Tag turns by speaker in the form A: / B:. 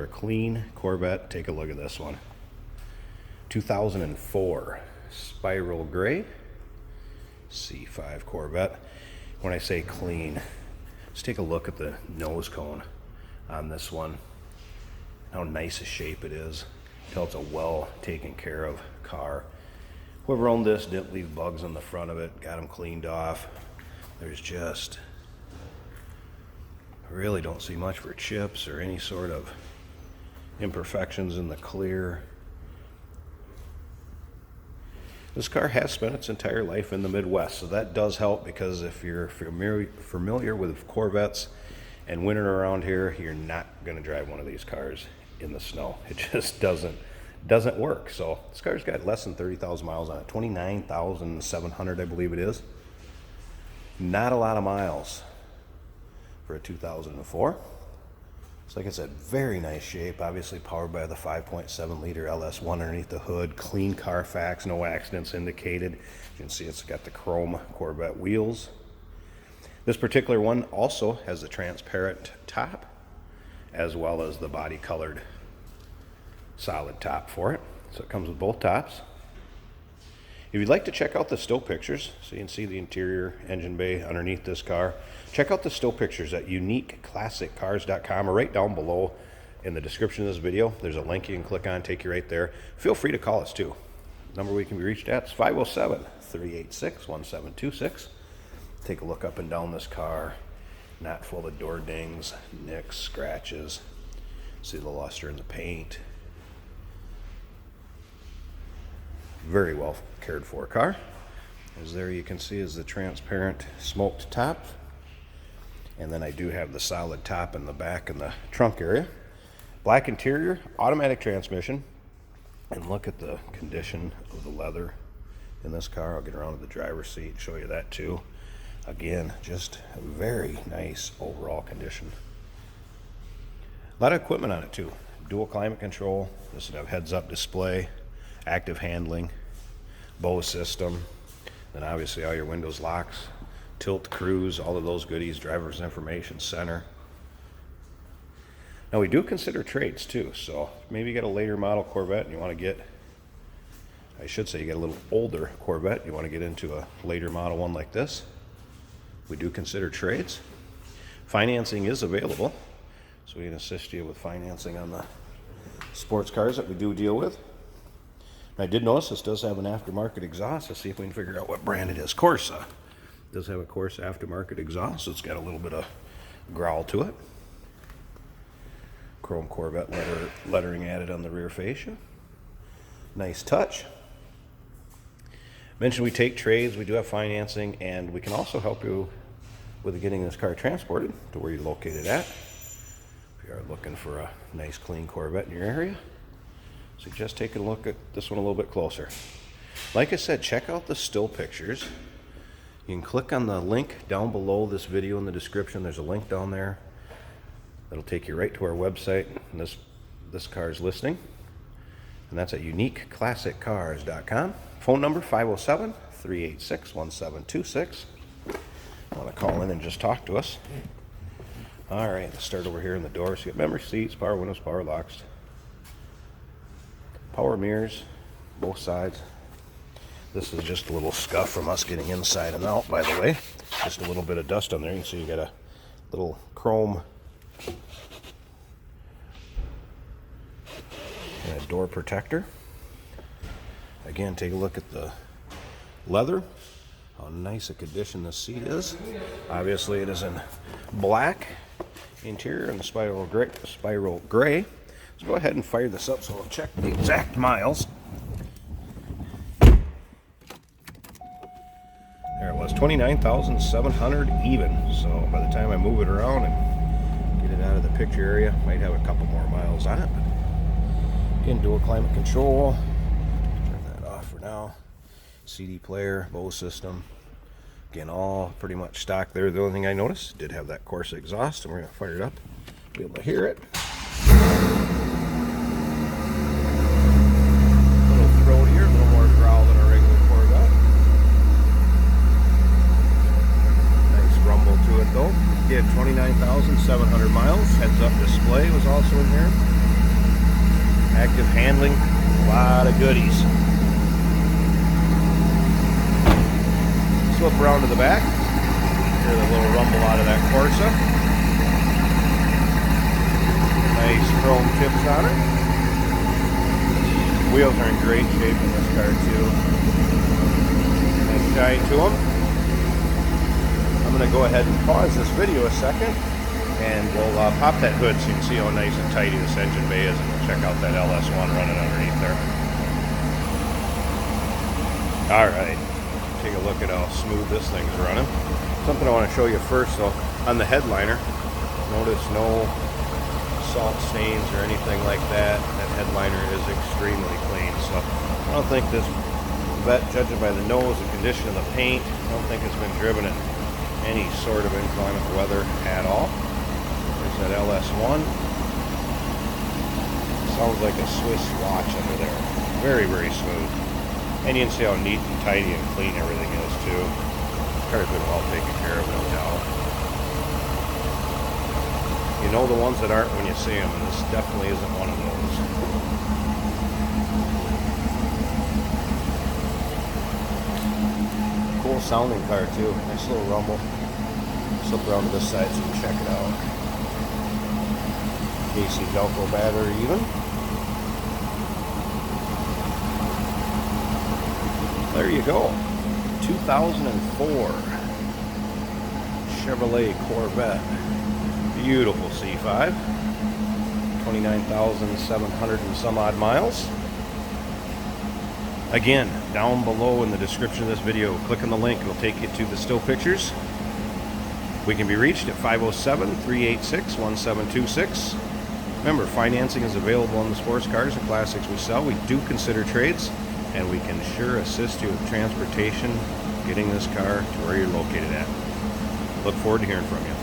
A: a clean Corvette, take a look at this one. 2004 Spiral Gray C5 Corvette. When I say clean, let's take a look at the nose cone on this one. How nice a shape it is. Tell it's a well taken care of car. Whoever owned this didn't leave bugs on the front of it, got them cleaned off. There's just, I really don't see much for chips or any sort of imperfections in the clear. This car has spent its entire life in the Midwest, so that does help, because if you're familiar with Corvettes and winter around here, you're not going to drive one of these cars in the snow. It just doesn't work. So this car's got less than 30,000 miles on it, 29,700 I believe it is. Not a lot of miles for a 2004. So like I said, very nice shape, obviously powered by the 5.7 liter LS1 underneath the hood, clean Carfax, no accidents indicated. You can see it's got the chrome Corvette wheels. This particular one also has the transparent top, as well as the body colored solid top for it. So it comes with both tops. If you'd like to check out the still pictures, so you can see the interior engine bay underneath this car, check out the still pictures at uniqueclassiccars.com, or right down below in the description of this video. There's a link you can click on, take you right there. Feel free to call us too. The number we can be reached at is 507-386-1726. Take a look up and down this car. Not full of door dings, nicks, scratches. See the luster in the paint. Very well cared for car. As there you can see is the transparent smoked top. And then I do have the solid top in the back in the trunk area. Black interior, automatic transmission. And look at the condition of the leather in this car. I'll get around to the driver's seat and show you that too. Again, just a very nice overall condition. A lot of equipment on it too. Dual climate control. This would have heads-up display, active handling, Bose system, then obviously all your windows locks, tilt cruise, all of those goodies, driver's information center. Now we do consider trades too, so maybe you get a later model Corvette and you want to get, I should say you get a little older Corvette, you want to get into a later model one like this. We do consider trades. Financing is available, so we can assist you with financing on the sports cars that we do deal with. I did notice this does have an aftermarket exhaust. Let's see if we can figure out what brand it is. Corsa. It does have a Corsa aftermarket exhaust. It's got a little bit of growl to it. Chrome Corvette lettering added on the rear fascia. Nice touch. Mentioned we take trades, we do have financing, and we can also help you with getting this car transported to where you're located at. If you are looking for a nice clean Corvette in your area, suggest taking a look at this one a little bit closer. Like I said, check out the still pictures. You can click on the link down below this video in the description. There's a link down there that'll take you right to our website and this car's listing. And that's at uniqueclassiccars.com. Phone number 507-386-1726. Want to call in and just talk to us. All right, let's start over here in the door. So you got memory seats, power windows, power locks, power mirrors, both sides. This is just a little scuff from us getting inside and out, by the way. Just a little bit of dust on there. You can see you got a little chrome and a door protector. Again, take a look at the leather, how nice a condition this seat is. Obviously it is in black interior and the spiral gray. Let's go ahead and fire this up so we'll check the exact miles. There it was, 29,700 even. So by the time I move it around and get it out of the picture area, might have a couple more miles on it. Again, dual climate control. Turn that off for now. CD player, Bose system. Again, all pretty much stock there. The only thing I noticed, did have that Corsa exhaust, and we're going to fire it up, be able to hear it. A little throatier, a little more growl than a regular Corvette. Nice rumble to it though. Again, 29,700 miles. Heads up display was also in here. active handling, a lot of goodies. Flip around to the back. Hear the little rumble out of that Corsa. Nice chrome tips on it. Wheels are in great shape in this car too. Nice shine to them. I'm going to go ahead and pause this video a second, and we'll pop that hood so you can see how nice and tidy this engine bay is, and we'll check out that LS1 running underneath there. Alright, take a look at how smooth this thing's running. Something I want to show you first though, on the headliner, notice no salt stains or anything like that. That headliner is extremely clean, so I don't think this Corvette, judging by the nose, the condition of the paint, I don't think it's been driven in any sort of inclement weather at all. There's that LS1. Sounds like a Swiss watch under there. Very, very smooth. And you can see how neat and tidy and clean everything is too. Car's been well taken care of, no doubt. You know the ones that aren't when you see them, and this definitely isn't one of those. Cool sounding car too. Nice little rumble. Slip around to this side so you can check it out. AC Velcro battery even. There you go. 2004 Chevrolet Corvette. Beautiful C5. 29,700 and some odd miles. Again, down below in the description of this video, click on the link. It'll take you to the still pictures. We can be reached at 507-386-1726. Remember, financing is available on the sports cars and classics we sell. We do consider trades, and we can sure assist you with transportation, getting this car to where you're located at. Look forward to hearing from you.